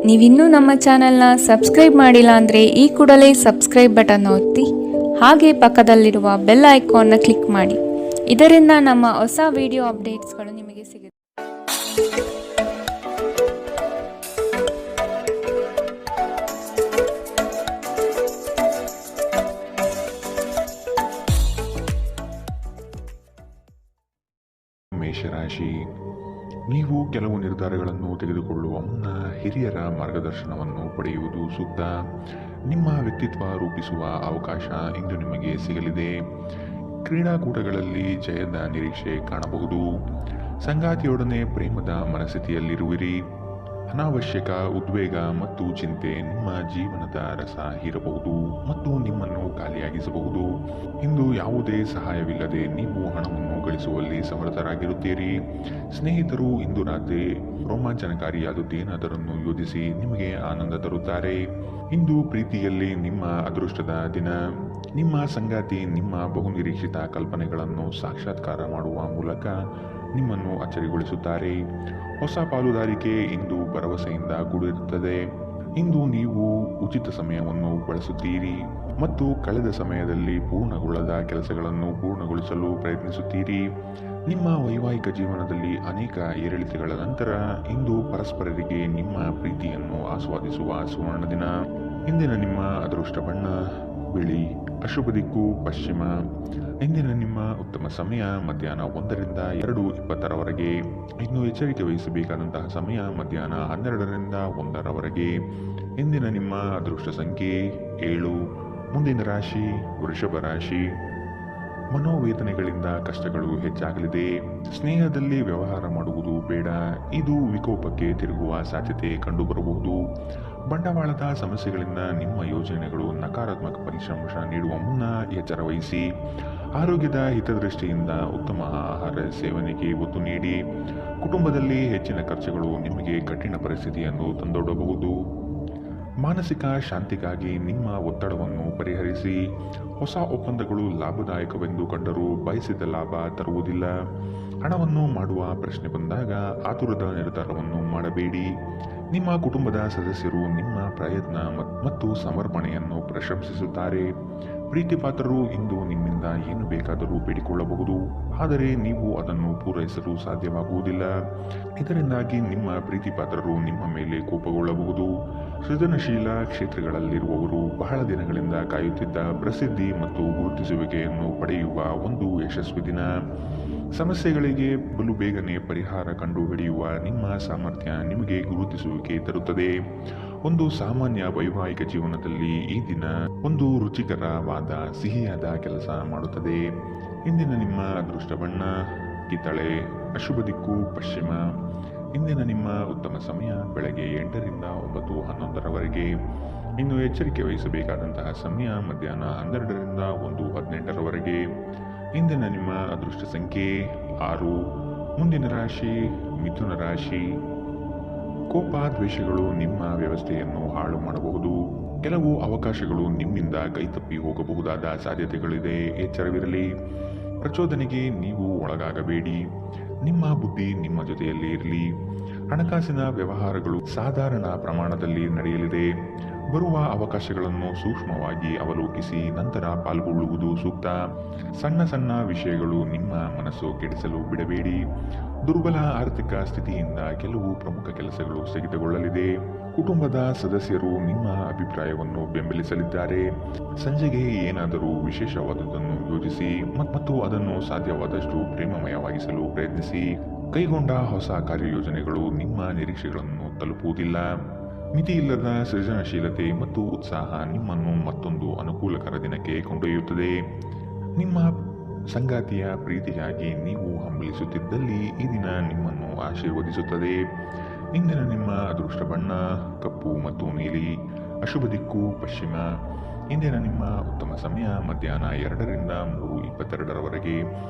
ನೀವಿನ್ನೂ ನಮ್ಮ ಚಾನೆಲ್ನ ಸಬ್ಸ್ಕ್ರೈಬ್ ಮಾಡಿಲ್ಲ ಅಂದರೆ ಈ ಕೂಡಲೇ ಸಬ್ಸ್ಕ್ರೈಬ್ ಬಟನ್ ಒತ್ತಿ ಹಾಗೆ ಪಕ್ಕದಲ್ಲಿರುವ ಬೆಲ್ ಐಕಾನ್ನ ಕ್ಲಿಕ್ ಮಾಡಿ. ಇದರಿಂದ ನಮ್ಮ ಹೊಸ ವಿಡಿಯೋ ಅಪ್ಡೇಟ್ಸ್ಗಳು ನಿಮಗೆ ಸಿಗುತ್ತೆ. ಮೇಷರಾಶಿ, ನೀವು ಕೆಲವು ನಿರ್ಧಾರಗಳನ್ನು ತೆಗೆದುಕೊಳ್ಳುವ ಮುನ್ನ ಹಿರಿಯರ ಮಾರ್ಗದರ್ಶನವನ್ನು ಪಡೆಯುವುದು ಸೂಕ್ತ. ನಿಮ್ಮ ವ್ಯಕ್ತಿತ್ವ ರೂಪಿಸುವ ಅವಕಾಶ ಇಂದು ನಿಮಗೆ ಸಿಗಲಿದೆ. ಕ್ರೀಡಾಕೂಟಗಳಲ್ಲಿ ಜಯದ ನಿರೀಕ್ಷೆ ಕಾಣಬಹುದು. ಸಂಗಾತಿಯೊಡನೆ ಪ್ರೇಮದ ಮನಸ್ಥಿತಿಯಲ್ಲಿರುವಿರಿ. ಅನಾವಶ್ಯಕ ಉದ್ವೇಗ ಮತ್ತು ಚಿಂತೆ ನಿಮ್ಮ ಜೀವನದ ರಸ ಹೀರಬಹುದು ಮತ್ತು ನಿಮ್ಮನ್ನು ಖಾಲಿಯಾಗಿಸಬಹುದು. ಇಂದು ಯಾವುದೇ ಸಹಾಯವಿಲ್ಲದೆ ನೀವು ಹಣವನ್ನು ಗಳಿಸುವಲ್ಲಿ ಸಮರ್ಥರಾಗಿರುತ್ತೀರಿ. ಸ್ನೇಹಿತರು ಇಂದು ರಾತ್ರಿ ರೋಮಾಂಚನಕಾರಿಯಾದದ್ದೇನಾದರನ್ನು ಯೋಜಿಸಿ ನಿಮಗೆ ಆನಂದ ತರುತ್ತಾರೆ. ಇಂದು ಪ್ರೀತಿಯಲ್ಲಿ ನಿಮ್ಮ ಅದೃಷ್ಟದ ದಿನ. ನಿಮ್ಮ ಸಂಗಾತಿ ನಿಮ್ಮ ಬಹುನಿರೀಕ್ಷಿತ ಕಲ್ಪನೆಗಳನ್ನು ಸಾಕ್ಷಾತ್ಕಾರ ಮಾಡುವ ಮೂಲಕ ನಿಮ್ಮನ್ನು ಅಚ್ಚರಿಗೊಳಿಸುತ್ತಾರೆ. ಹೊಸ ಪಾಲುದಾರಿಕೆ ಇಂದು ಭರವಸೆಯಿಂದ ಕೂಡಿರುತ್ತದೆ. ಇಂದು ನೀವು ಉಚಿತ ಸಮಯವನ್ನು ಬಳಸುತ್ತೀರಿ ಮತ್ತು ಕಳೆದ ಸಮಯದಲ್ಲಿ ಪೂರ್ಣಗೊಳ್ಳದ ಕೆಲಸಗಳನ್ನು ಪೂರ್ಣಗೊಳಿಸಲು ಪ್ರಯತ್ನಿಸುತ್ತೀರಿ. ನಿಮ್ಮ ವೈವಾಹಿಕ ಜೀವನದಲ್ಲಿ ಅನೇಕ ಏರಿಳಿತಗಳ ನಂತರ ಇಂದು ಪರಸ್ಪರರಿಗೆ ನಿಮ್ಮ ಪ್ರೀತಿಯನ್ನು ಆಸ್ವಾದಿಸುವ ಸುವರ್ಣ ದಿನ. ಇಂದಿನ ನಿಮ್ಮ ಅದೃಷ್ಟ ಬಣ್ಣ ಬಿಳಿ. ಅಶುಭ ದಿಕ್ಕು ಪಶ್ಚಿಮ. ಇಂದಿನ ನಿಮ್ಮ ಉತ್ತಮ ಸಮಯ ಮಧ್ಯಾಹ್ನ 1ರಿಂದ 2:20ರವರೆಗೆ. ಇನ್ನು ಎಚ್ಚರಿಕೆ ವಹಿಸಬೇಕಾದಂತಹ ಸಮಯ ಮಧ್ಯಾಹ್ನ 12ರಿಂದ 1ರವರೆಗೆ. ಇಂದಿನ ನಿಮ್ಮ ಅದೃಷ್ಟ ಸಂಖ್ಯೆ 7. ಮುಂದಿನ ರಾಶಿ ವೃಷಭ ರಾಶಿ. ಮನೋವೇದನೆಗಳಿಂದ ಕಷ್ಟಗಳು ಹೆಚ್ಚಾಗಲಿದೆ. ಸ್ನೇಹದಲ್ಲಿ ವ್ಯವಹಾರ ಮಾಡುವುದು ಬೇಡ. ಇದು ವಿಕೋಪಕ್ಕೆ ತಿರುಗುವ ಸಾಧ್ಯತೆ ಕಂಡುಬರಬಹುದು. ಬಂಡವಾಳದ ಸಮಸ್ಯೆಗಳಿಂದ ನಿಮ್ಮ ಯೋಜನೆಗಳು ನಕಾರಾತ್ಮಕ ಫಲಿತಾಂಶ ನೀಡುವ ಮುನ್ನ ಎಚ್ಚರ ವಹಿಸಿ. ಆರೋಗ್ಯದ ಹಿತದೃಷ್ಟಿಯಿಂದ ಉತ್ತಮ ಆಹಾರ ಸೇವನೆಗೆ ಒತ್ತು ನೀಡಿ. ಕುಟುಂಬದಲ್ಲಿ ಹೆಚ್ಚಿನ ಖರ್ಚುಗಳು ನಿಮಗೆ ಕಠಿಣ ಪರಿಸ್ಥಿತಿಯನ್ನು ತಂದೊಡ್ಡಬಹುದು. ಮಾನಸಿಕ ಶಾಂತಿಗಾಗಿ ನಿಮ್ಮ ಒತ್ತಡವನ್ನು ಪರಿಹರಿಸಿ. ಹೊಸ ಒಪ್ಪಂದಗಳು ಲಾಭದಾಯಕವೆಂದು ಕಂಡರೂ ಬಯಸಿದ ಲಾಭ ತರುವುದಿಲ್ಲ. ಹಣವನ್ನು ಮಾಡುವ ಪ್ರಶ್ನೆ ಬಂದಾಗ ಆತುರದ ನಿರ್ಧಾರವನ್ನು ಮಾಡಬೇಡಿ. ನಿಮ್ಮ ಕುಟುಂಬದ ಸದಸ್ಯರು ನಿಮ್ಮ ಪ್ರಯತ್ನ ಮತ್ತು ಸಮರ್ಪಣೆಯನ್ನು ಪ್ರಶಂಸಿಸುತ್ತಾರೆ. ಪ್ರೀತಿಪಾತ್ರರು ಇಂದು ನಿಮ್ಮಿಂದ ಏನು ಬೇಕಾದರೂ ಬೇಡಿಕೊಳ್ಳಬಹುದು, ಆದರೆ ನೀವು ಅದನ್ನು ಪೂರೈಸಲು ಸಾಧ್ಯವಾಗುವುದಿಲ್ಲ. ಇದರಿಂದಾಗಿ ನಿಮ್ಮ ಪ್ರೀತಿಪಾತ್ರರು ನಿಮ್ಮ ಮೇಲೆ ಕೋಪಗೊಳ್ಳಬಹುದು. ಸೃಜನಶೀಲ ಕ್ಷೇತ್ರಗಳಲ್ಲಿರುವವರು ಬಹಳ ದಿನಗಳಿಂದ ಕಾಯುತ್ತಿದ್ದ ಪ್ರಸಿದ್ಧಿ ಮತ್ತು ಗುರುತಿಸುವಿಕೆಯನ್ನು ಪಡೆಯುವ ಒಂದು ಯಶಸ್ವಿ ದಿನ. ಸಮಸ್ಯೆಗಳಿಗೆ ಬಲು ಬೇಗನೆ ಪರಿಹಾರ ಕಂಡುಹಿಡಿಯುವ ನಿಮ್ಮ ಸಾಮರ್ಥ್ಯ ನಿಮಗೆ ಗುರುತಿಸುವಿಕೆ ತರುತ್ತದೆ. ಒಂದು ಸಾಮಾನ್ಯ ವೈವಾಹಿಕ ಜೀವನದಲ್ಲಿ ಈ ದಿನ ಒಂದು ರುಚಿಕರವಾದ ಸಿಹಿಯಾದ ಕೆಲಸ ಮಾಡುತ್ತದೆ. ಇಂದಿನ ನಿಮ್ಮ ಅದೃಷ್ಟ ಬಣ್ಣ ಕಿತ್ತಳೆ. ಅಶುಭ ದಿಕ್ಕು ಪಶ್ಚಿಮ. ಇಂದಿನ ನಿಮ್ಮ ಉತ್ತಮ ಸಮಯ ಬೆಳಗ್ಗೆ 8ರಿಂದ 9:11ರವರೆಗೆ. ಇನ್ನು ಎಚ್ಚರಿಕೆ ವಹಿಸಬೇಕಾದಂತಹ ಸಮಯ ಮಧ್ಯಾಹ್ನ 12ರಿಂದ 1:18ರವರೆಗೆ. ಇಂದಿನ ನಿಮ್ಮ ಅದೃಷ್ಟ ಸಂಖ್ಯೆ 6. ಮುಂದಿನ ರಾಶಿ ಮಿಥುನ ರಾಶಿ. ಕೋಪ ದ್ವೇಷಗಳು ನಿಮ್ಮ ವ್ಯವಸ್ಥೆಯನ್ನು ಹಾಳು ಮಾಡಬಹುದು. ಕೆಲವು ಅವಕಾಶಗಳು ನಿಮ್ಮಿಂದ ಕೈತಪ್ಪಿ ಹೋಗಬಹುದಾದ ಸಾಧ್ಯತೆಗಳಿದೆ. ಎಚ್ಚರವಿರಲಿ. ಪ್ರಚೋದನೆಗೆ ನೀವು ಒಳಗಾಗಬೇಡಿ. ನಿಮ್ಮ ಬುದ್ಧಿ ನಿಮ್ಮ ಜೊತೆಯಲ್ಲಿ ಇರಲಿ. ಹಣಕಾಸಿನ ವ್ಯವಹಾರಗಳು ಸಾಧಾರಣ ಪ್ರಮಾಣದಲ್ಲಿ ನಡೆಯಲಿದೆ. ಬರುವ ಅವಕಾಶಗಳನ್ನು ಸೂಕ್ಷ್ಮವಾಗಿ ಅವಲೋಕಿಸಿ ನಂತರ ಪಾಲ್ಗೊಳ್ಳುವುದು ಸೂಕ್ತ. ಸಣ್ಣ ಸಣ್ಣ ವಿಷಯಗಳು ನಿಮ್ಮ ಮನಸ್ಸು ಕೆಡಿಸಲು ಬಿಡಬೇಡಿ. ದುರ್ಬಲ ಆರ್ಥಿಕ ಸ್ಥಿತಿಯಿಂದ ಕೆಲವು ಪ್ರಮುಖ ಕೆಲಸಗಳು ಸ್ಥಗಿತಗೊಳ್ಳಲಿದೆ. ಕುಟುಂಬದ ಸದಸ್ಯರು ನಿಮ್ಮ ಅಭಿಪ್ರಾಯವನ್ನು ಬೆಂಬಲಿಸಲಿದ್ದಾರೆ. ಸಂಜೆಗೆ ಏನಾದರೂ ವಿಶೇಷವಾದುದನ್ನು ಯೋಜಿಸಿ ಮತ್ತು ಅದನ್ನು ಸಾಧ್ಯವಾದಷ್ಟು ಪ್ರೇಮಮಯವಾಗಿಸಲು ಪ್ರಯತ್ನಿಸಿ. ಕೈಗೊಂಡ ಹೊಸ ಕಾರ್ಯಯೋಜನೆಗಳು ನಿಮ್ಮ ನಿರೀಕ್ಷೆಗಳನ್ನು ತಲುಪುವುದಿಲ್ಲ. ಮಿತಿಯಿಲ್ಲದ ಸೃಜನಶೀಲತೆ ಮತ್ತು ಉತ್ಸಾಹ ನಿಮ್ಮನ್ನು ಮತ್ತೊಂದು ಅನುಕೂಲಕರ ದಿನಕ್ಕೆ ಕೊಂಡೊಯ್ಯುತ್ತದೆ. ನಿಮ್ಮ ಸಂಗಾತಿಯ ಪ್ರೀತಿಗಾಗಿ ನೀವು ಹಂಬಲಿಸುತ್ತಿದ್ದಲ್ಲಿ ಈ ದಿನ ನಿಮ್ಮನ್ನು ಆಶೀರ್ವದಿಸುತ್ತದೆ. ಇಂದಿನ ನಿಮ್ಮ ಅದೃಷ್ಟ ಬಣ್ಣ ಕಪ್ಪು ಮತ್ತು ನೀಲಿ. ಅಶುಭ ದಿಕ್ಕು ಪಶ್ಚಿಮ. ಇಂದಿನ ನಿಮ್ಮ ಉತ್ತಮ ಸಮಯ ಮಧ್ಯಾಹ್ನ 2ರಿಂದ 3:22ರವರೆಗೆ.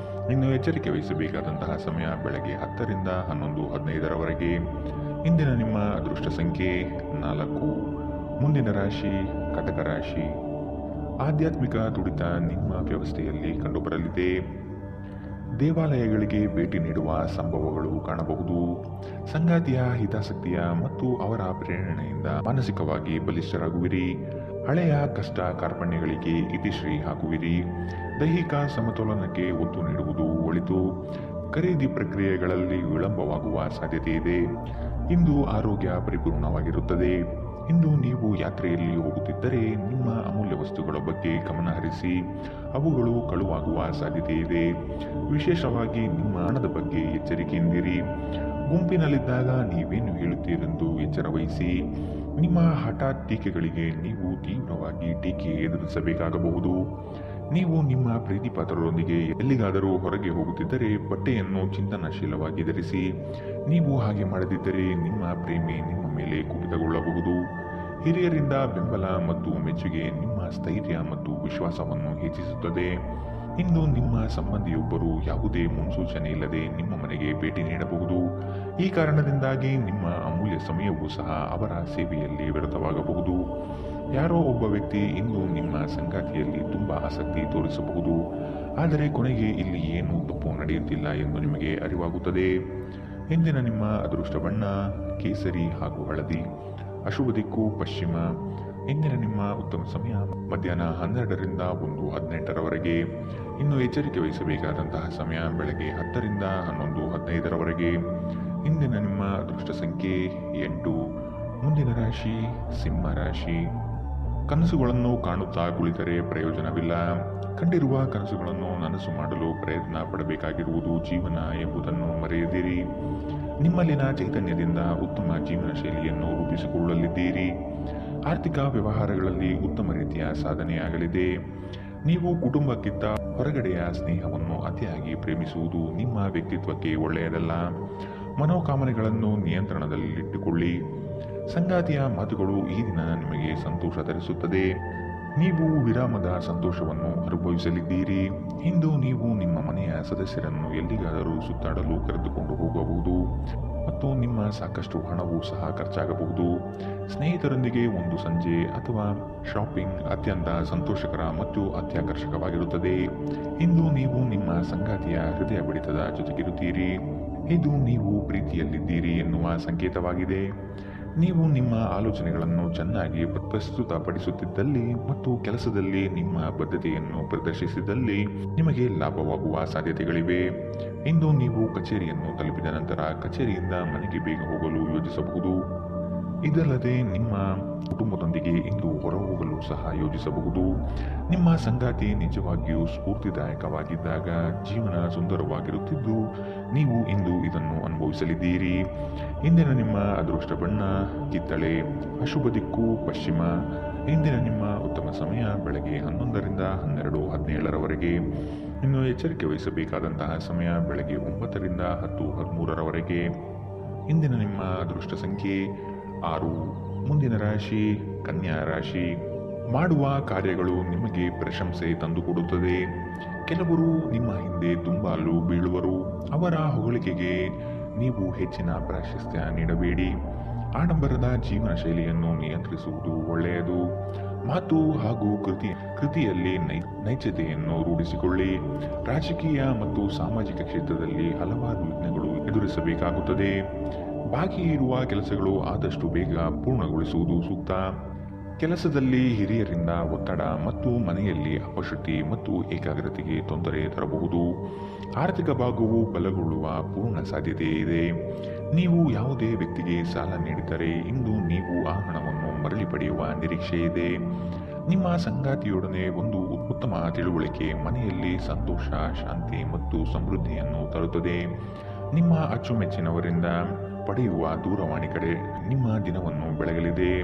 ಇನ್ನು ಎಚ್ಚರಿಕೆ ವಹಿಸಬೇಕಾದಂತಹ ಸಮಯ ಬೆಳಗ್ಗೆ 10ರಿಂದ 11:15ರವರೆಗೆ. ಇಂದಿನ ನಿಮ್ಮ ಅದೃಷ್ಟ ಸಂಖ್ಯೆ 4. ಮುಂದಿನ ರಾಶಿ ಕಟಕ ರಾಶಿ. ಆಧ್ಯಾತ್ಮಿಕ ತುಡಿತ ನಿಮ್ಮ ವ್ಯವಸ್ಥೆಯಲ್ಲಿ ಕಂಡುಬರಲಿದೆ. ದೇವಾಲಯಗಳಿಗೆ ಭೇಟಿ ನೀಡುವ ಸಂಭವಗಳು ಕಾಣಬಹುದು. ಸಂಗಾತಿಯ ಹಿತಾಸಕ್ತಿಯ ಮತ್ತು ಅವರ ಪ್ರೇರಣೆಯಿಂದ ಮಾನಸಿಕವಾಗಿ ಬಲಿಷ್ಠರಾಗುವಿರಿ. ಹಳೆಯ ಕಷ್ಟ ಕಾರ್ಪಣ್ಯಗಳಿಗೆ ಇತಿಶ್ರೀ ಹಾಕುವಿರಿ. ದೈಹಿಕ ಸಮತೋಲನಕ್ಕೆ ಒತ್ತು ನೀಡುವುದು ಒಳಿತು. ಖರೀದಿ ಪ್ರಕ್ರಿಯೆಗಳಲ್ಲಿ ವಿಳಂಬವಾಗುವ ಸಾಧ್ಯತೆ ಇದೆ. ಇಂದು ಆರೋಗ್ಯ ಪರಿಪೂರ್ಣವಾಗಿರುತ್ತದೆ. ಇಂದು ನೀವು ಯಾತ್ರೆಯಲ್ಲಿ ಹೋಗುತ್ತಿದ್ದರೆ ನಿಮ್ಮ ಅಮೂಲ್ಯ ವಸ್ತುಗಳ ಬಗ್ಗೆ ಗಮನ ಹರಿಸಿ. ಅವುಗಳು ಕಳುವಾಗುವ ಸಾಧ್ಯತೆ ಇದೆ. ವಿಶೇಷವಾಗಿ ನಿಮ್ಮ ಹಣದ ಬಗ್ಗೆ ಎಚ್ಚರಿಕೆಯಿಂದಿರಿ. ಗುಂಪಿನಲ್ಲಿದ್ದಾಗ ನೀವೇನು ಹೇಳುತ್ತೀರೆಂದು ಎಚ್ಚರ ವಹಿಸಿ. ನಿಮ್ಮ ಹಠಾತ್ ಟೀಕೆಗಳಿಗೆ ನೀವು ತೀವ್ರವಾಗಿ ಟೀಕೆ ಎದುರಿಸಬೇಕಾಗಬಹುದು. ನೀವು ನಿಮ್ಮ ಪ್ರೀತಿಪಾತ್ರರೊಂದಿಗೆ ಎಲ್ಲಿಗಾದರೂ ಹೊರಗೆ ಹೋಗುತ್ತಿದ್ದರೆ ಬಟ್ಟೆಯನ್ನು ಚಿಂತನಶೀಲವಾಗಿ ಧರಿಸಿ. ನೀವು ಹಾಗೆ ಮಾಡದಿದ್ದರೆ ನಿಮ್ಮ ಪ್ರೇಮಿ ನಿಮ್ಮ ಮೇಲೆ ಕುಪಿತಗೊಳ್ಳಬಹುದು. ಹಿರಿಯರಿಂದ ಬೆಂಬಲ ಮತ್ತು ಮೆಚ್ಚುಗೆ ನಿಮ್ಮ ಸ್ಥೈರ್ಯ ಮತ್ತು ವಿಶ್ವಾಸವನ್ನು ಹೆಚ್ಚಿಸುತ್ತದೆ. ಇಂದು ನಿಮ್ಮ ಸಂಬಂಧಿಯೊಬ್ಬರು ಯಾವುದೇ ಮುನ್ಸೂಚನೆ ಇಲ್ಲದೆ ನಿಮ್ಮ ಮನೆಗೆ ಭೇಟಿ ನೀಡಬಹುದು. ಈ ಕಾರಣದಿಂದಾಗಿ ನಿಮ್ಮ ಅಮೂಲ್ಯ ಸಮಯವೂ ಸಹ ಅವರ ಸೇವೆಯಲ್ಲಿ ವ್ಯರ್ಥವಾಗಬಹುದು. ಯಾರೋ ಒಬ್ಬ ವ್ಯಕ್ತಿ ಇಂದು ನಿಮ್ಮ ಸಂಗಾತಿಯಲ್ಲಿ ತುಂಬ ಆಸಕ್ತಿ ತೋರಿಸಬಹುದು, ಆದರೆ ಕೊನೆಗೆ ಇಲ್ಲಿ ಏನೂ ತಪ್ಪು ನಡೆಯುತ್ತಿಲ್ಲ ಎಂದು ನಿಮಗೆ ಅರಿವಾಗುತ್ತದೆ. ಇಂದಿನ ನಿಮ್ಮ ಅದೃಷ್ಟ ಬಣ್ಣ ಕೇಸರಿ ಹಾಗೂ ಹಳದಿ. ಅಶುಭ ದಿಕ್ಕು ಪಶ್ಚಿಮ. ಇಂದಿನ ನಿಮ್ಮ ಉತ್ತಮ ಸಮಯ ಮಧ್ಯಾಹ್ನ 12ರಿಂದ 1:18ರವರೆಗೆ. ಇನ್ನು ಎಚ್ಚರಿಕೆ ವಹಿಸಬೇಕಾದಂತಹ ಸಮಯ ಬೆಳಗ್ಗೆ 10ರಿಂದ 11:15ರವರೆಗೆ. ಇಂದಿನ ನಿಮ್ಮ ಅದೃಷ್ಟ ಸಂಖ್ಯೆ 8. ಮುಂದಿನ ರಾಶಿ ಸಿಂಹ ರಾಶಿ. ಕನಸುಗಳನ್ನು ಕಾಣುತ್ತಾ ಕುಳಿತರೆ ಪ್ರಯೋಜನವಿಲ್ಲ. ಕಂಡಿರುವ ಕನಸುಗಳನ್ನು ನನಸು ಮಾಡಲು ಪ್ರಯತ್ನ ಪಡಬೇಕಾಗಿರುವುದು ಜೀವನ ಎಂಬುದನ್ನು ಮರೆಯದಿರಿ. ನಿಮ್ಮಲ್ಲಿನ ಚೈತನ್ಯದಿಂದ ಉತ್ತಮ ಜೀವನ ಶೈಲಿಯನ್ನು ರೂಪಿಸಿಕೊಳ್ಳಲಿದ್ದೀರಿ. ಆರ್ಥಿಕ ವ್ಯವಹಾರಗಳಲ್ಲಿ ಉತ್ತಮ ರೀತಿಯ ಸಾಧನೆಯಾಗಲಿದೆ. ನೀವು ಕುಟುಂಬಕ್ಕಿಂತ ಹೊರಗಡೆಯ ಸ್ನೇಹವನ್ನು ಅತಿಯಾಗಿ ಪ್ರೇಮಿಸುವುದು ನಿಮ್ಮ ವ್ಯಕ್ತಿತ್ವಕ್ಕೆ ಒಳ್ಳೆಯದಲ್ಲ. ಮನೋಕಾಮನೆಗಳನ್ನು ನಿಯಂತ್ರಣದಲ್ಲಿಟ್ಟುಕೊಳ್ಳಿ. ಸಂಗಾತಿಯ ಮಾತುಗಳು ಈ ದಿನ ನಿಮಗೆ ಸಂತೋಷ ತರಿಸುತ್ತದೆ. ನೀವು ವಿರಾಮದ ಸಂತೋಷವನ್ನು ಅನುಭವಿಸಲಿದ್ದೀರಿ. ಇಂದು ನೀವು ನಿಮ್ಮ ಮನೆಯ ಸದಸ್ಯರನ್ನು ಎಲ್ಲಿಗಾದರೂ ಸುತ್ತಾಡಲು ಕರೆದುಕೊಂಡು ಹೋಗಬಹುದು ಮತ್ತು ನಿಮ್ಮ ಸಾಕಷ್ಟು ಹಣವೂ ಸಹ ಖರ್ಚಾಗಬಹುದು. ಸ್ನೇಹಿತರೊಂದಿಗೆ ಒಂದು ಸಂಜೆ ಅಥವಾ ಶಾಪಿಂಗ್ ಅತ್ಯಂತ ಸಂತೋಷಕರ ಮತ್ತು ಅತ್ಯಾಕರ್ಷಕವಾಗಿರುತ್ತದೆ. ಇಂದು ನೀವು ನಿಮ್ಮ ಸಂಗಾತಿಯ ಹೃದಯ ಬಡಿತದ ಜೊತೆಗಿರುತ್ತೀರಿ. ಇದು ನೀವು ಪ್ರೀತಿಯಲ್ಲಿದ್ದೀರಿ ಎನ್ನುವ ಸಂಕೇತವಾಗಿದೆ. ನೀವು ನಿಮ್ಮ ಆಲೋಚನೆಗಳನ್ನು ಚೆನ್ನಾಗಿ ಪ್ರಸ್ತುತಪಡಿಸುತ್ತಿದ್ದಲ್ಲಿ ಮತ್ತು ಕೆಲಸದಲ್ಲಿ ನಿಮ್ಮ ಬದ್ಧತೆಯನ್ನು ಪ್ರದರ್ಶಿಸಿದಲ್ಲಿ ನಿಮಗೆ ಲಾಭವಾಗುವ ಸಾಧ್ಯತೆಗಳಿವೆ. ಇಂದು ನೀವು ಕಚೇರಿಯನ್ನು ತಲುಪಿದ ನಂತರ ಕಚೇರಿಯಿಂದ ಮನೆಗೆ ಬೇಗ ಹೋಗಲು ಯೋಜಿಸಬಹುದು. ಇದಲ್ಲದೆ ನಿಮ್ಮ ಕುಟುಂಬದೊಂದಿಗೆ ಇಂದು ಹೊರಹೋಗಲು ಸಹ ಯೋಜಿಸಬಹುದು. ನಿಮ್ಮ ಸಂಗಾತಿ ನಿಜವಾಗಿಯೂ ಸ್ಫೂರ್ತಿದಾಯಕವಾಗಿದ್ದಾಗ ಜೀವನ ಸುಂದರವಾಗಿರುತ್ತಿದ್ದು ನೀವು ಇಂದು ಇದನ್ನು ಅನುಭವಿಸಲಿದ್ದೀರಿ. ಇಂದಿನ ನಿಮ್ಮ ಅದೃಷ್ಟ ಬಣ್ಣ ಕಿತ್ತಳೆ. ಅಶುಭ ದಿಕ್ಕು ಪಶ್ಚಿಮ. ಇಂದಿನ ನಿಮ್ಮ ಉತ್ತಮ ಸಮಯ ಬೆಳಗ್ಗೆ 11ರಿಂದ 12:17ರವರೆಗೆ. ಇನ್ನು ಎಚ್ಚರಿಕೆ ವಹಿಸಬೇಕಾದಂತಹ ಸಮಯ ಬೆಳಗ್ಗೆ 9ರಿಂದ 10:13ರವರೆಗೆ. ಇಂದಿನ ನಿಮ್ಮ ಅದೃಷ್ಟ ಸಂಖ್ಯೆ 6. ಮುಂದಿನ ರಾಶಿ ಕನ್ಯಾ ರಾಶಿ. ಮಾಡುವ ಕಾರ್ಯಗಳು ನಿಮಗೆ ಪ್ರಶಂಸೆ ತಂದುಕೊಡುತ್ತದೆ. ಕೆಲವರು ನಿಮ್ಮ ಹಿಂದೆ ದುಂಬಾಲು ಬೀಳುವರು. ಅವರ ಹೊಗಳಿಕೆಗೆ ನೀವು ಹೆಚ್ಚಿನ ಪ್ರಾಶಸ್ತ್ಯ ನೀಡಬೇಡಿ. ಆಡಂಬರದ ಜೀವನ ಶೈಲಿಯನ್ನು ನಿಯಂತ್ರಿಸುವುದು ಒಳ್ಳೆಯದು. ಮಾತು ಹಾಗೂ ಕೃತಿಯಲ್ಲಿ ನೈಜತೆಯನ್ನು ರೂಢಿಸಿಕೊಳ್ಳಿ. ರಾಜಕೀಯ ಮತ್ತು ಸಾಮಾಜಿಕ ಕ್ಷೇತ್ರದಲ್ಲಿ ಹಲವಾರು ವಿಘ್ನಗಳು ಎದುರಿಸಬೇಕಾಗುತ್ತದೆ. ಬಾಕಿ ಇರುವ ಕೆಲಸಗಳು ಆದಷ್ಟು ಬೇಗ ಪೂರ್ಣಗೊಳಿಸುವುದು ಸೂಕ್ತ. ಕೆಲಸದಲ್ಲಿ ಹಿರಿಯರಿಂದ ಒತ್ತಡ ಮತ್ತು ಮನೆಯಲ್ಲಿ ಅಪಶೃತಿ ಮತ್ತು ಏಕಾಗ್ರತೆಗೆ ತೊಂದರೆ ತರಬಹುದು. ಆರ್ಥಿಕ ಭಾಗವು ಬಲಗೊಳ್ಳುವ ಪೂರ್ಣ ಸಾಧ್ಯತೆ ಇದೆ. ನೀವು ಯಾವುದೇ ವ್ಯಕ್ತಿಗೆ ಸಾಲ ನೀಡಿದರೆ ಇಂದು ನೀವು ಆ ಹಣವನ್ನು ಮರಳಿ ಪಡೆಯುವ ನಿರೀಕ್ಷೆ ಇದೆ. ನಿಮ್ಮ ಸಂಗಾತಿಯೊಡನೆ ಒಂದು ಉತ್ತಮ ತಿಳುವಳಿಕೆ ಮನೆಯಲ್ಲಿ ಸಂತೋಷ, ಶಾಂತಿ ಮತ್ತು ಸಮೃದ್ಧಿಯನ್ನು ತರುತ್ತದೆ. ನಿಮ್ಮ ಅಚ್ಚುಮೆಚ್ಚಿನವರಿಂದ ಪಡೆಯುವ ದೂರವಾಣಿ ಕಡೆ ನಿಮ್ಮ ದಿನವನ್ನು ಬೆಳಗಲಿದೆ.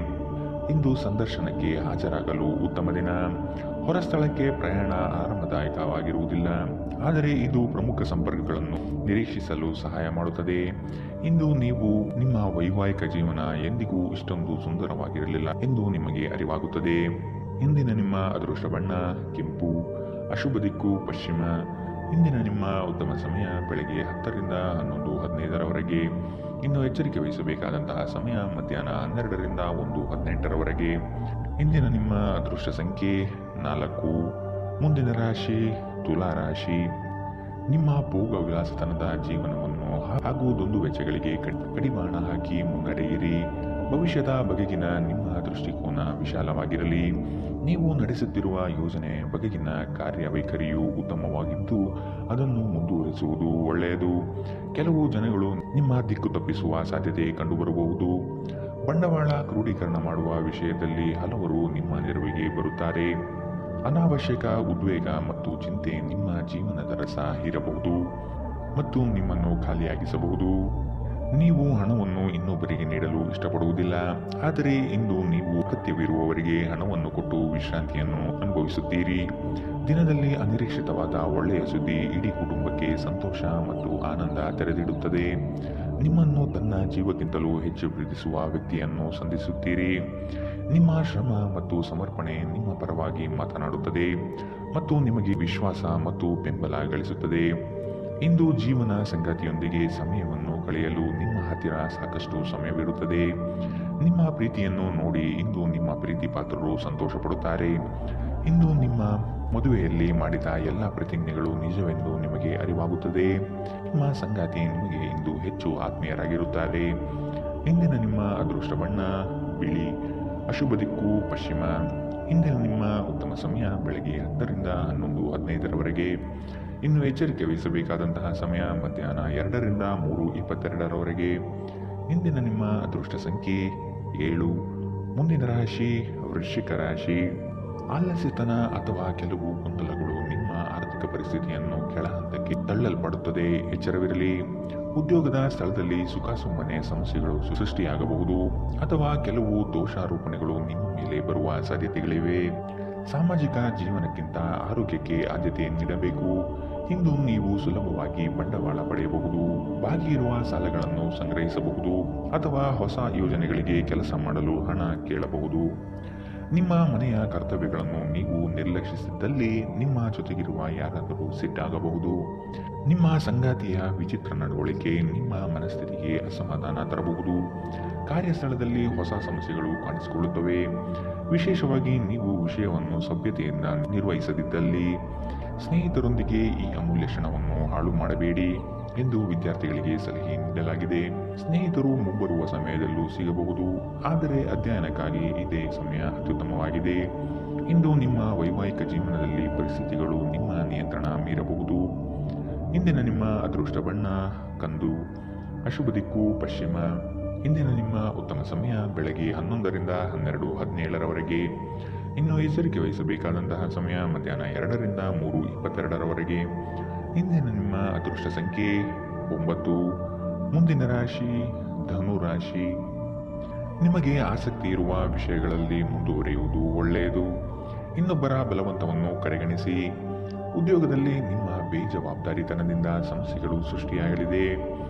ಇಂದು ಸಂದರ್ಶನಕ್ಕೆ ಹಾಜರಾಗಲು ಉತ್ತಮ ದಿನ. ಹೊರಸ್ಥಳಕ್ಕೆ ಪ್ರಯಾಣ ಆರಾಮದಾಯಕವಾಗಿರುವುದಿಲ್ಲ, ಆದರೆ ಇದು ಪ್ರಮುಖ ಸಂಪರ್ಕಗಳನ್ನು ನಿರೀಕ್ಷಿಸಲು ಸಹಾಯ ಮಾಡುತ್ತದೆ. ಇಂದು ನೀವು ನಿಮ್ಮ ವೈವಾಹಿಕ ಜೀವನ ಎಂದಿಗೂ ಇಷ್ಟೊಂದು ಸುಂದರವಾಗಿರಲಿಲ್ಲ ಎಂದು ನಿಮಗೆ ಅರಿವಾಗುತ್ತದೆ. ಇಂದಿನ ನಿಮ್ಮ ಅದೃಷ್ಟ ಬಣ್ಣ ಕೆಂಪು. ಅಶುಭ ದಿಕ್ಕು ಪಶ್ಚಿಮ. ಇಂದಿನ ನಿಮ್ಮ ಉತ್ತಮ ಸಮಯ ಬೆಳಗ್ಗೆ 10ರಿಂದ 11:15ರವರೆಗೆ. ಇನ್ನು ಎಚ್ಚರಿಕೆ ವಹಿಸಬೇಕಾದಂತಹ ಸಮಯ ಮಧ್ಯಾಹ್ನ 12ರಿಂದ 1:18ರವರೆಗೆ. ಇಂದಿನ ನಿಮ್ಮ ಅದೃಷ್ಟ ಸಂಖ್ಯೆ 4. ಮುಂದಿನ ರಾಶಿ ತುಲಾ ರಾಶಿ. ನಿಮ್ಮ ಭೋಗ ವಿಲಾಸತನದ ಜೀವನವನ್ನು ಹಾಗೂ ದುಂದು ವೆಚ್ಚಗಳಿಗೆ ಕಡಿವಾಣ ಹಾಕಿ ಮುನ್ನಡೆಯಿರಿ. ಭವಿಷ್ಯದ ಬಗೆಗಿನ ನಿಮ್ಮ ದೃಷ್ಟಿಕೋನ ವಿಶಾಲವಾಗಿರಲಿ. ನೀವು ನಡೆಸುತ್ತಿರುವ ಯೋಜನೆ ಬಗೆಗಿನ ಕಾರ್ಯವೈಖರಿಯು ಉತ್ತಮವಾಗಿದ್ದು ಅದನ್ನು ಮುಂದುವರಿಸುವುದು ಒಳ್ಳೆಯದು. ಕೆಲವು ಜನಗಳು ನಿಮ್ಮ ದಿಕ್ಕು ತಪ್ಪಿಸುವ ಸಾಧ್ಯತೆ ಕಂಡುಬರಬಹುದು. ಬಂಡವಾಳ ಕ್ರೋಢೀಕರಣ ಮಾಡುವ ವಿಷಯದಲ್ಲಿ ಹಲವರು ನಿಮ್ಮ ನೆರವಿಗೆ ಬರುತ್ತಾರೆ. ಅನಾವಶ್ಯಕ ಉದ್ವೇಗ ಮತ್ತು ಚಿಂತೆ ನಿಮ್ಮ ಜೀವನದ ರಸ ಹೀರಬಹುದು ಮತ್ತು ನಿಮ್ಮನ್ನು ಖಾಲಿಯಾಗಿಸಬಹುದು. ನೀವು ಹಣವನ್ನು ಇನ್ನೊಬ್ಬರಿಗೆ ನೀಡಲು ಇಷ್ಟಪಡುವುದಿಲ್ಲ, ಆದರೆ ಇಂದು ನೀವು ಅಗತ್ಯವಿರುವವರಿಗೆ ಹಣವನ್ನು ಕೊಟ್ಟು ವಿಶ್ರಾಂತಿಯನ್ನು ಅನುಭವಿಸುತ್ತೀರಿ. ದಿನದಲ್ಲಿ ಅನಿರೀಕ್ಷಿತವಾದ ಒಳ್ಳೆಯ ಸುದ್ದಿ ಇಡೀ ಕುಟುಂಬಕ್ಕೆ ಸಂತೋಷ ಮತ್ತು ಆನಂದ ತೆರೆದಿಡುತ್ತದೆ. ನಿಮ್ಮನ್ನು ತನ್ನ ಜೀವಕ್ಕಿಂತಲೂ ಹೆಚ್ಚು ಪ್ರೀತಿಸುವ ವ್ಯಕ್ತಿಯನ್ನು ಸಂಧಿಸುತ್ತೀರಿ. ನಿಮ್ಮ ಶ್ರಮ ಮತ್ತು ಸಮರ್ಪಣೆ ನಿಮ್ಮ ಪರವಾಗಿ ಮಾತನಾಡುತ್ತದೆ ಮತ್ತು ನಿಮಗೆ ವಿಶ್ವಾಸ ಮತ್ತು ಬೆಂಬಲ ಗಳಿಸುತ್ತದೆ. ಇಂದು ಜೀವನ ಸಂಗಾತಿಯೊಂದಿಗೆ ಸಮಯವನ್ನು ಕಳೆಯಲು ನಿಮ್ಮ ಹತ್ತಿರ ಸಾಕಷ್ಟು ಸಮಯವಿರುತ್ತದೆ. ನಿಮ್ಮ ಪ್ರೀತಿಯನ್ನು ನೋಡಿ ಇಂದು ನಿಮ್ಮ ಪ್ರೀತಿ ಪಾತ್ರರು ಸಂತೋಷ ಪಡುತ್ತಾರೆ. ಇಂದು ನಿಮ್ಮ ಮದುವೆಯಲ್ಲಿ ಮಾಡಿದ ಎಲ್ಲ ಪ್ರತಿಜ್ಞೆಗಳು ನಿಜವೆಂದು ನಿಮಗೆ ಅರಿವಾಗುತ್ತದೆ. ನಿಮ್ಮ ಸಂಗಾತಿ ನಿಮಗೆ ಇಂದು ಹೆಚ್ಚು ಆತ್ಮೀಯರಾಗಿರುತ್ತಾರೆ. ಇಂದಿನ ನಿಮ್ಮ ಅದೃಷ್ಟ ಬಣ್ಣ ಬಿಳಿ, ಅಶುಭ ದಿಕ್ಕು ಪಶ್ಚಿಮ. ಇಂದಿನ ನಿಮ್ಮ ಉತ್ತಮ ಸಮಯ ಬೆಳಗ್ಗೆ 10ರಿಂದ 11:15ರವರೆಗೆ. ಇನ್ನು ಎಚ್ಚರಿಕೆ ವಹಿಸಬೇಕಾದಂತಹ ಸಮಯ ಮಧ್ಯಾಹ್ನ 2ರಿಂದ 3:22ರವರೆಗೆ. ಇಂದಿನ ನಿಮ್ಮ ಅದೃಷ್ಟ ಸಂಖ್ಯೆ 7. ಮುಂದಿನ ರಾಶಿ ವೃಶ್ಚಿಕ ರಾಶಿ. ಆಲಸ್ಯತನ ಅಥವಾ ಕೆಲವು ಗೊಂದಲಗಳು ನಿಮ್ಮ ಆರ್ಥಿಕ ಪರಿಸ್ಥಿತಿಯನ್ನು ಕೆಳ ಹಂತಕ್ಕೆ ತಳ್ಳಲ್ಪಡುತ್ತದೆ. ಎಚ್ಚರವಿರಲಿ. ಉದ್ಯೋಗದ ಸ್ಥಳದಲ್ಲಿ ಸುಖಾಸುಮ್ಮನೆ ಸಮಸ್ಯೆಗಳು ಸೃಷ್ಟಿಯಾಗಬಹುದು ಅಥವಾ ಕೆಲವು ದೋಷಾರೋಪಣೆಗಳು ನಿಮ್ಮ ಮೇಲೆ ಬರುವ ಸಾಧ್ಯತೆಗಳಿವೆ. ಸಾಮಾಜಿಕ ಜೀವನಕ್ಕಿಂತ ಆರೋಗ್ಯಕ್ಕೆ ಆದ್ಯತೆ ನೀಡಬೇಕು. ಇಂದು ನೀವು ಸುಲಭವಾಗಿ ಬಂಡವಾಳ ಪಡೆಯಬಹುದು, ಬಾಕಿ ಇರುವ ಸಾಲಗಳನ್ನು ಸಂಗ್ರಹಿಸಬಹುದು ಅಥವಾ ಹೊಸ ಯೋಜನೆಗಳಿಗೆ ಕೆಲಸ ಮಾಡಲು ಹಣ ಕೇಳಬಹುದು. ನಿಮ್ಮ ಮನೆಯ ಕರ್ತವ್ಯಗಳನ್ನು ನೀವು ನಿರ್ಲಕ್ಷಿಸಿದ್ದಲ್ಲಿ ನಿಮ್ಮ ಜೊತೆಗಿರುವ ಯಾರಾದರೂ ಸಿಟ್ಟಾಗಬಹುದು. ನಿಮ್ಮ ಸಂಗಾತಿಯ ವಿಚಿತ್ರ ನಡವಳಿಕೆ ನಿಮ್ಮ ಮನಸ್ಥಿತಿಗೆ ಅಸಮಾಧಾನ ತರಬಹುದು. ಕಾರ್ಯಸ್ಥಳದಲ್ಲಿ ಹೊಸ ಸಮಸ್ಯೆಗಳು ಕಾಣಿಸಿಕೊಳ್ಳುತ್ತವೆ. ವಿಶೇಷವಾಗಿ ನೀವು ವಿಷಯವನ್ನು ಸಭ್ಯತೆಯಿಂದ ನಿರ್ವಹಿಸದಿದ್ದಲ್ಲಿ. ಸ್ನೇಹಿತರೊಂದಿಗೆ ಈ ಅಮೂಲ್ಯ ಕ್ಷಣವನ್ನು ಹಾಳು ಮಾಡಬೇಡಿ ಎಂದು ವಿದ್ಯಾರ್ಥಿಗಳಿಗೆ ಸಲಹೆ ನೀಡಲಾಗಿದೆ. ಸ್ನೇಹಿತರು ಮುಂಬರುವ ಸಮಯದಲ್ಲೂ ಸಿಗಬಹುದು, ಆದರೆ ಅಧ್ಯಯನಕ್ಕಾಗಿ ಇದೇ ಸಮಯ ಅತ್ಯುತ್ತಮವಾಗಿದೆ. ಇಂದು ನಿಮ್ಮ ವೈವಾಹಿಕ ಜೀವನದಲ್ಲಿ ಪರಿಸ್ಥಿತಿಗಳು ನಿಮ್ಮ ನಿಯಂತ್ರಣ ಮೀರಬಹುದು. ಇಂದಿನ ನಿಮ್ಮ ಅದೃಷ್ಟ ಬಣ್ಣ ಕಂದು, ಅಶುಭ ದಿಕ್ಕು ಪಶ್ಚಿಮ. ಇಂದಿನ ನಿಮ್ಮ ಉತ್ತಮ ಸಮಯ ಬೆಳಗ್ಗೆ 11ರಿಂದ 12:17ರವರೆಗೆ. ಇನ್ನು ಎಚ್ಚರಿಕೆ ವಹಿಸಬೇಕಾದಂತಹ ಸಮಯ ಮಧ್ಯಾಹ್ನ 2ರಿಂದ 3:22ರವರೆಗೆ. ಇಂದಿನ ನಿಮ್ಮ ಅದೃಷ್ಟ ಸಂಖ್ಯೆ 9. ಮುಂದಿನ ರಾಶಿ ಧನು ರಾಶಿ. ನಿಮಗೆ ಆಸಕ್ತಿ ಇರುವ ವಿಷಯಗಳಲ್ಲಿ ಮುಂದುವರಿಯುವುದು ಒಳ್ಳೆಯದು. ಇನ್ನೊಬ್ಬರ ಬಲವಂತವನ್ನು ಕಡೆಗಣಿಸಿ. ಉದ್ಯೋಗದಲ್ಲಿ ನಿಮ್ಮ ಬೇಜವಾಬ್ದಾರಿತನದಿಂದ ಸಮಸ್ಯೆಗಳು ಸೃಷ್ಟಿಯಾಗಲಿದೆ.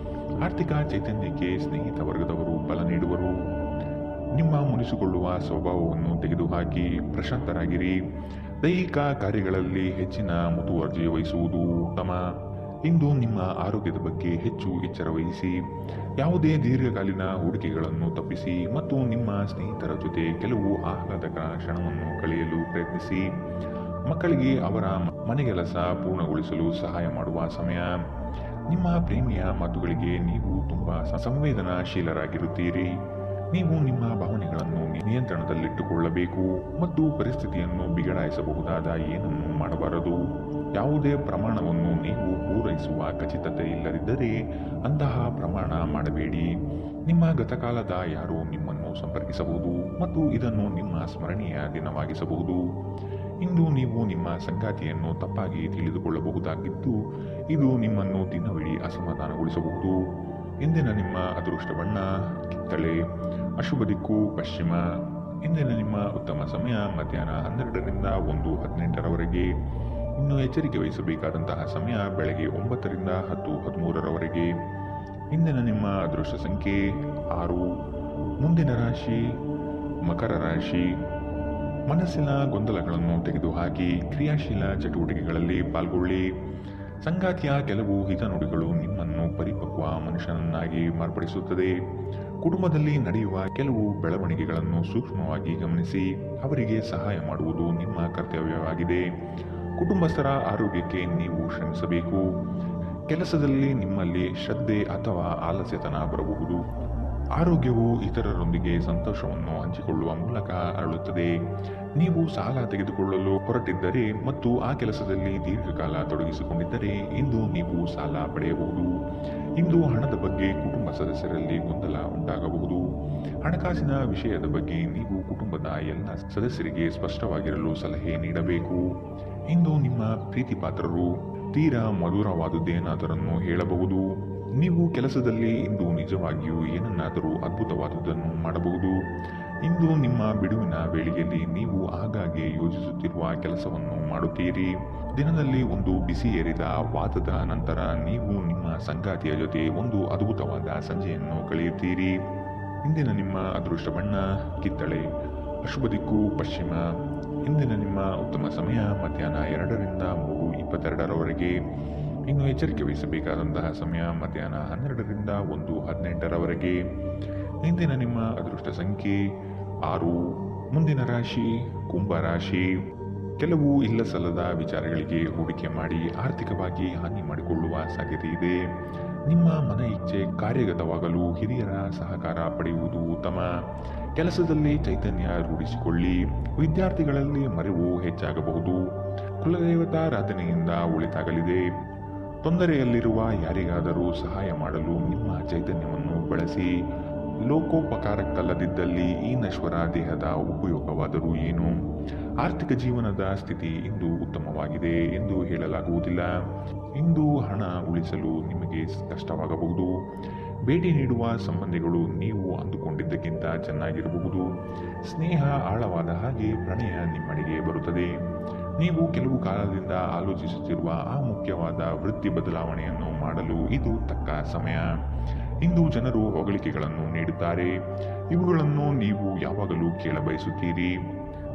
ಆರ್ಥಿಕ ಚೈತನ್ಯಕ್ಕೆ ಸ್ನೇಹಿತ ವರ್ಗದವರು ಬಲ ನೀಡುವರು. ನಿಮ್ಮ ಮುನಿಸಿಕೊಳ್ಳುವ ಸ್ವಭಾವವನ್ನು ತೆಗೆದುಹಾಕಿ ಪ್ರಶಾಂತರಾಗಿರಿ. ದೈಹಿಕ ಕಾರ್ಯಗಳಲ್ಲಿ ಹೆಚ್ಚಿನ ಮುತುವರ್ಜಿ ವಹಿಸುವುದು ಉತ್ತಮ. ಇಂದು ನಿಮ್ಮ ಆರೋಗ್ಯದ ಬಗ್ಗೆ ಹೆಚ್ಚು ಎಚ್ಚರ ವಹಿಸಿ. ಯಾವುದೇ ದೀರ್ಘಕಾಲೀನ ಹೂಡಿಕೆಗಳನ್ನು ತಪ್ಪಿಸಿ ಮತ್ತು ನಿಮ್ಮ ಸ್ನೇಹಿತರ ಜೊತೆ ಕೆಲವು ಆಹ್ಲಾದಕರ ಕ್ಷಣವನ್ನು ಕಳೆಯಲು ಪ್ರಯತ್ನಿಸಿ. ಮಕ್ಕಳಿಗೆ ಅವರ ಮನೆಗೆಲಸ ಪೂರ್ಣಗೊಳಿಸಲು ಸಹಾಯ ಮಾಡುವ ಸಮಯ. ನಿಮ್ಮ ಪ್ರೇಮಿಯ ಮಾತುಗಳಿಗೆ ನೀವು ತುಂಬ ಸಂವೇದನಾಶೀಲರಾಗಿರುತ್ತೀರಿ. ನೀವು ನಿಮ್ಮ ಭಾವನೆಗಳನ್ನು ನಿಯಂತ್ರಣದಲ್ಲಿಟ್ಟುಕೊಳ್ಳಬೇಕು ಮತ್ತು ಪರಿಸ್ಥಿತಿಯನ್ನು ಬಿಗಡಾಯಿಸಬಹುದಾದ ಏನನ್ನೂ ಮಾಡಬಾರದು. ಯಾವುದೇ ಪ್ರಮಾಣವನ್ನು ನೀವು ಪೂರೈಸುವ ಖಚಿತತೆ ಇಲ್ಲದಿದ್ದರೆ ಅಂತಹ ಪ್ರಮಾಣ ಮಾಡಬೇಡಿ. ನಿಮ್ಮ ಗತಕಾಲದ ಯಾರೋ ನಿಮ್ಮನ್ನು ಸಂಪರ್ಕಿಸಬಹುದು ಮತ್ತು ಇದನ್ನು ನಿಮ್ಮ ಸ್ಮರಣೀಯ ದಿನವಾಗಿಸಬಹುದು. ಇಂದು ನೀವು ನಿಮ್ಮ ಸಂಗಾತಿಯನ್ನು ತಪ್ಪಾಗಿ ತಿಳಿದುಕೊಳ್ಳಬಹುದಾಗಿದ್ದು ಇದು ನಿಮ್ಮನ್ನು ದಿನವಿಡೀ ಅಸಮಾಧಾನಗೊಳಿಸಬಹುದು. ಇಂದಿನ ನಿಮ್ಮ ಅದೃಷ್ಟ ಬಣ್ಣ ಕಿತ್ತಳೆ, ಅಶುಭ ದಿಕ್ಕು ಪಶ್ಚಿಮ. ಇಂದಿನ ನಿಮ್ಮ ಉತ್ತಮ ಸಮಯ ಮಧ್ಯಾಹ್ನ 12ರಿಂದ 1:18ರವರೆಗೆ. ಇನ್ನು ಎಚ್ಚರಿಕೆ ವಹಿಸಬೇಕಾದಂತಹ ಸಮಯ ಬೆಳಗ್ಗೆ 9ರಿಂದ 10:13ರವರೆಗೆ. ಇಂದಿನ ನಿಮ್ಮ ಅದೃಷ್ಟ ಸಂಖ್ಯೆ 6. ಮುಂದಿನ ರಾಶಿ ಮಕರ ರಾಶಿ. ಮನಸ್ಸಿನ ಗೊಂದಲಗಳನ್ನು ತೆಗೆದುಹಾಕಿ ಕ್ರಿಯಾಶೀಲ ಚಟುವಟಿಕೆಗಳಲ್ಲಿ ಪಾಲ್ಗೊಳ್ಳಿ. ಸಂಗಾತಿಯ ಕೆಲವು ಹಿತನುಡಿಗಳು ನಿಮ್ಮನ್ನು ಪರಿಪಕ್ವ ಮನುಷ್ಯನನ್ನಾಗಿ ಮಾರ್ಪಡಿಸುತ್ತದೆ. ಕುಟುಂಬದಲ್ಲಿ ನಡೆಯುವ ಕೆಲವು ಬೆಳವಣಿಗೆಗಳನ್ನು ಸೂಕ್ಷ್ಮವಾಗಿ ಗಮನಿಸಿ ಅವರಿಗೆ ಸಹಾಯ ಮಾಡುವುದು ನಿಮ್ಮ ಕರ್ತವ್ಯವಾಗಿದೆ. ಕುಟುಂಬಸ್ಥರ ಆರೋಗ್ಯಕ್ಕೆ ನೀವು ಶ್ರಮಿಸಬೇಕು. ಕೆಲಸದಲ್ಲಿ ನಿಮ್ಮಲ್ಲಿ ಶ್ರದ್ಧೆ ಅಥವಾ ಆಲಸ್ಯತನ ಬರಬಹುದು. ಆರೋಗ್ಯವು ಇತರರೊಂದಿಗೆ ಸಂತೋಷವನ್ನು ಹಂಚಿಕೊಳ್ಳುವ ಮೂಲಕ ಅರಳುತ್ತದೆ. ನೀವು ಸಾಲ ತೆಗೆದುಕೊಳ್ಳಲು ಹೊರಟಿದ್ದರೆ ಮತ್ತು ಆ ಕೆಲಸದಲ್ಲಿ ದೀರ್ಘಕಾಲ ತೊಡಗಿಸಿಕೊಂಡಿದ್ದರೆ ಇಂದು ನೀವು ಸಾಲ ಪಡೆಯಬಹುದು. ಇಂದು ಹಣದ ಬಗ್ಗೆ ಕುಟುಂಬ ಸದಸ್ಯರಲ್ಲಿ ಗೊಂದಲ ಉಂಟಾಗಬಹುದು. ಹಣಕಾಸಿನ ವಿಷಯದ ಬಗ್ಗೆ ನೀವು ಕುಟುಂಬದ ಎಲ್ಲ ಸದಸ್ಯರಿಗೆ ಸ್ಪಷ್ಟವಾಗಿರಲು ಸಲಹೆ ನೀಡಬೇಕು. ಇಂದು ನಿಮ್ಮ ಪ್ರೀತಿ ಪಾತ್ರರು ತೀರಾ ಮಧುರವಾದುದೇನಾದರನ್ನು ಹೇಳಬಹುದು. ನೀವು ಕೆಲಸದಲ್ಲಿ ಇಂದು ನಿಜವಾಗಿಯೂ ಏನನ್ನಾದರೂ ಅದ್ಭುತವಾದುದನ್ನು ಮಾಡಬಹುದು. ಇಂದು ನಿಮ್ಮ ಬಿಡುವಿನ ವೇಳೆಯಲ್ಲಿ ನೀವು ಆಗಾಗ್ಗೆ ಯೋಜಿಸುತ್ತಿರುವ ಕೆಲಸವನ್ನು ಮಾಡುತ್ತೀರಿ. ದಿನದಲ್ಲಿ ಒಂದು ಬಿಸಿ ಏರಿದ ವಾದದ ನಂತರ ನೀವು ನಿಮ್ಮ ಸಂಗಾತಿಯ ಜೊತೆ ಒಂದು ಅದ್ಭುತವಾದ ಸಂಜೆಯನ್ನು ಕಳೆಯುತ್ತೀರಿ. ಇಂದಿನ ನಿಮ್ಮ ಅದೃಷ್ಟ ಬಣ್ಣ ಕಿತ್ತಳೆ, ಅಶುಭ ದಿಕ್ಕು ಪಶ್ಚಿಮ. ಇಂದಿನ ನಿಮ್ಮ ಉತ್ತಮ ಸಮಯ ಮಧ್ಯಾಹ್ನ 2ರಿಂದ 3:22ರವರೆಗೆ. ಇನ್ನು ಎಚ್ಚರಿಕೆ ವಹಿಸಬೇಕಾದಂತಹ ಸಮಯ ಮಧ್ಯಾಹ್ನ 12ರಿಂದ 1:18ರವರೆಗೆ. ಇಂದಿನ ನಿಮ್ಮ ಅದೃಷ್ಟ ಸಂಖ್ಯೆ 6. ಮುಂದಿನ ರಾಶಿ ಕುಂಭ ರಾಶಿ. ಕೆಲವು ಇಲ್ಲ ಸಲ್ಲದ ವಿಚಾರಗಳಿಗೆ ಹೂಡಿಕೆ ಮಾಡಿ ಆರ್ಥಿಕವಾಗಿ ಹಾನಿ ಮಾಡಿಕೊಳ್ಳುವ ಸಾಧ್ಯತೆ ಇದೆ. ನಿಮ್ಮ ಮನ ಇಚ್ಛೆ ಕಾರ್ಯಗತವಾಗಲು ಹಿರಿಯರ ಸಹಕಾರ ಪಡೆಯುವುದು ಉತ್ತಮ. ಕೆಲಸದಲ್ಲಿ ಚೈತನ್ಯ ರೂಢಿಸಿಕೊಳ್ಳಿ. ವಿದ್ಯಾರ್ಥಿಗಳಲ್ಲಿ ಮರೆವು ಹೆಚ್ಚಾಗಬಹುದು. ಕುಲದೇವತಾರಾಧನೆಯಿಂದ ಒಳಿತಾಗಲಿದೆ. ತೊಂದರೆಯಲ್ಲಿರುವ ಯಾರಿಗಾದರೂ ಸಹಾಯ ಮಾಡಲು ನಿಮ್ಮ ಚೈತನ್ಯವನ್ನು ಬಳಸಿ. ಲೋಕೋಪಕಾರಕ್ಕಲ್ಲದಿದ್ದಲ್ಲಿ ಈ ನಶ್ವರ ದೇಹದ ಉಪಯೋಗವಾದರೂ ಏನು? ಆರ್ಥಿಕ ಜೀವನದ ಸ್ಥಿತಿ ಇಂದು ಉತ್ತಮವಾಗಿದೆ ಎಂದು ಹೇಳಲಾಗುವುದಿಲ್ಲ. ಇಂದು ಹಣ ಉಳಿಸಲು ನಿಮಗೆ ಕಷ್ಟವಾಗಬಹುದು. ಭೇಟಿ ನೀಡುವ ಸಂಬಂಧಿಗಳು ನೀವು ಅಂದುಕೊಂಡಿದ್ದಕ್ಕಿಂತ ಚೆನ್ನಾಗಿರಬಹುದು. ಸ್ನೇಹ ಆಳವಾದ ಹಾಗೆ ಪ್ರಣಯ ನಿಮ್ಮಡೆಗೆ ಬರುತ್ತದೆ. ನೀವು ಕೆಲವು ಕಾಲದಿಂದ ಆಲೋಚಿಸುತ್ತಿರುವ ಆ ಮುಖ್ಯವಾದ ವೃತ್ತಿ ಬದಲಾವಣೆಯನ್ನು ಮಾಡಲು ಇದು ತಕ್ಕ ಸಮಯ. ಇಂದು ಜನರು ಹೊಗಳಿಕೆಗಳನ್ನು ನೀಡುತ್ತಾರೆ. ಇವುಗಳನ್ನು ನೀವು ಯಾವಾಗಲೂ ಕೇಳಬಯಸುತ್ತೀರಿ.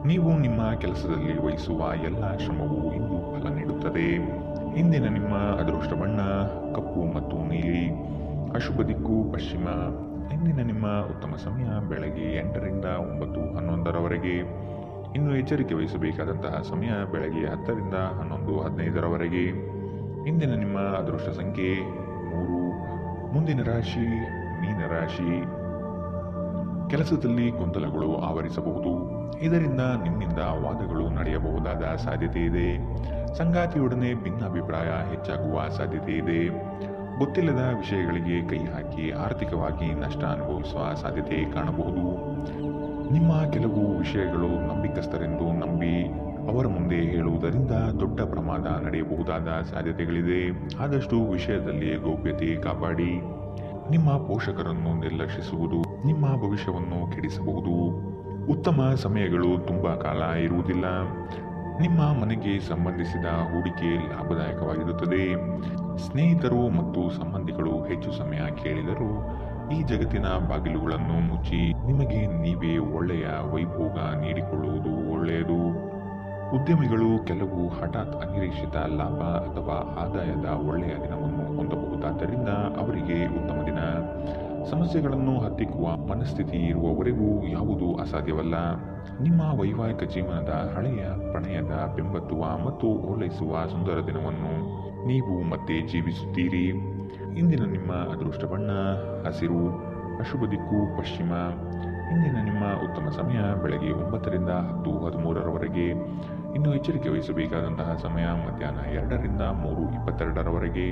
ನೀವು ನಿಮ್ಮ ಕೆಲಸದಲ್ಲಿ ವಹಿಸುವ ಎಲ್ಲ ಶ್ರಮವು ಇಂದು ಫಲ ನೀಡುತ್ತದೆ. ಇಂದಿನ ನಿಮ್ಮ ಅದೃಷ್ಟ ಬಣ್ಣ ಕಪ್ಪು ಮತ್ತು ನೀಲಿ, ಅಶುಭ ದಿಕ್ಕು ಪಶ್ಚಿಮ. ಇಂದಿನ ನಿಮ್ಮ ಉತ್ತಮ ಸಮಯ ಬೆಳಗ್ಗೆ 8ರಿಂದ 9:11ರವರೆಗೆ. ಇನ್ನು ಎಚ್ಚರಿಕೆ ವಹಿಸಬೇಕಾದಂತಹ ಸಮಯ ಬೆಳಗ್ಗೆ 10ರಿಂದ 11:15ರವರೆಗೆ. ಇಂದಿನ ನಿಮ್ಮ ಅದೃಷ್ಟ ಸಂಖ್ಯೆ 3. ಮುಂದಿನ ರಾಶಿ ಮೀನರಾಶಿ. ಕೆಲಸದಲ್ಲಿ ಗೊಂದಲಗಳು ಆವರಿಸಬಹುದು. ಇದರಿಂದ ನಿಮ್ಮಿಂದ ವಾದಗಳು ನಡೆಯಬಹುದಾದ ಸಾಧ್ಯತೆ ಇದೆ. ಸಂಗಾತಿಯೊಡನೆ ಭಿನ್ನಾಭಿಪ್ರಾಯ ಹೆಚ್ಚಾಗುವ ಸಾಧ್ಯತೆ ಇದೆ. ಗೊತ್ತಿಲ್ಲದ ವಿಷಯಗಳಿಗೆ ಕೈ ಹಾಕಿ ಆರ್ಥಿಕವಾಗಿ ನಷ್ಟ ಅನುಭವಿಸುವ ಸಾಧ್ಯತೆ ಕಾಣಬಹುದು. ನಿಮ್ಮ ಕೆಲವು ವಿಷಯಗಳು ನಂಬಿಕಸ್ಥರೆಂದು ನಂಬಿ ಅವರ ಮುಂದೆ ಹೇಳುವುದರಿಂದ ದೊಡ್ಡ ಪ್ರಮಾದ ನಡೆಯಬಹುದಾದ ಸಾಧ್ಯತೆಗಳಿದೆ. ಆದಷ್ಟು ವಿಷಯದಲ್ಲಿ ಗೌಪ್ಯತೆ ಕಾಪಾಡಿ. ನಿಮ್ಮ ಪೋಷಕರನ್ನು ನಿರ್ಲಕ್ಷಿಸುವುದು ನಿಮ್ಮ ಭವಿಷ್ಯವನ್ನು ಕೆಡಿಸಬಹುದು. ಉತ್ತಮ ಸಮಯಗಳು ತುಂಬಾ ಕಾಲ ಇರುವುದಿಲ್ಲ. ನಿಮ್ಮ ಮನೆಗೆ ಸಂಬಂಧಿಸಿದ ಹೂಡಿಕೆ ಲಾಭದಾಯಕವಾಗಿರುತ್ತದೆ. ಸ್ನೇಹಿತರು ಮತ್ತು ಸಂಬಂಧಿಗಳು ಹೆಚ್ಚು ಸಮಯ ಕೇಳಿದರೂ ಈ ಜಗತ್ತಿನ ಬಾಗಿಲುಗಳನ್ನು ಮುಚ್ಚಿ ನಿಮಗೆ ನೀವೇ ಒಳ್ಳೆಯ ವೈಭೋಗ ನೀಡಿಕೊಳ್ಳುವುದು ಒಳ್ಳೆಯದು. ಉದ್ಯಮಿಗಳು ಕೆಲವು ಹಠಾತ್ ಅನಿರೀಕ್ಷಿತ ಲಾಭ ಅಥವಾ ಆದಾಯದ ಒಳ್ಳೆಯ ದಿನವನ್ನು ಹೊಂದಬಹುದಾದ್ದರಿಂದ ಅವರಿಗೆ ಉತ್ತಮ ದಿನ. ಸಮಸ್ಯೆಗಳನ್ನು ಹತ್ತಿಕ್ಕುವ ಮನಸ್ಥಿತಿ ಇರುವವರೆಗೂ ಯಾವುದೂ ಅಸಾಧ್ಯವಲ್ಲ. ನಿಮ್ಮ ವೈವಾಹಿಕ ಜೀವನದ ಹಳೆಯ ಪ್ರಣಯದ ಬೆಂಬತ್ತುವ ಮತ್ತು ಓಲೈಸುವ ಸುಂದರ ದಿನವನ್ನು ನೀವು ಮತ್ತೆ ಜೀವಿಸುತ್ತೀರಿ. ಇಂದಿನ ನಿಮ್ಮ ಅದೃಷ್ಟ ಬಣ್ಣ ಹಸಿರು, ಅಶುಭ ದಿಕ್ಕು ಪಶ್ಚಿಮ. ಇಂದಿನ ನಿಮ್ಮ ಉತ್ತಮ ಸಮಯ ಬೆಳಗ್ಗೆ 9ರಿಂದ 10:13ರವರೆಗೆ. ಇನ್ನು ಎಚ್ಚರಿಕೆ ವಹಿಸಬೇಕಾದಂತಹ ಸಮಯ ಮಧ್ಯಾಹ್ನ 2ರಿಂದ 3:22ರವರೆಗೆ.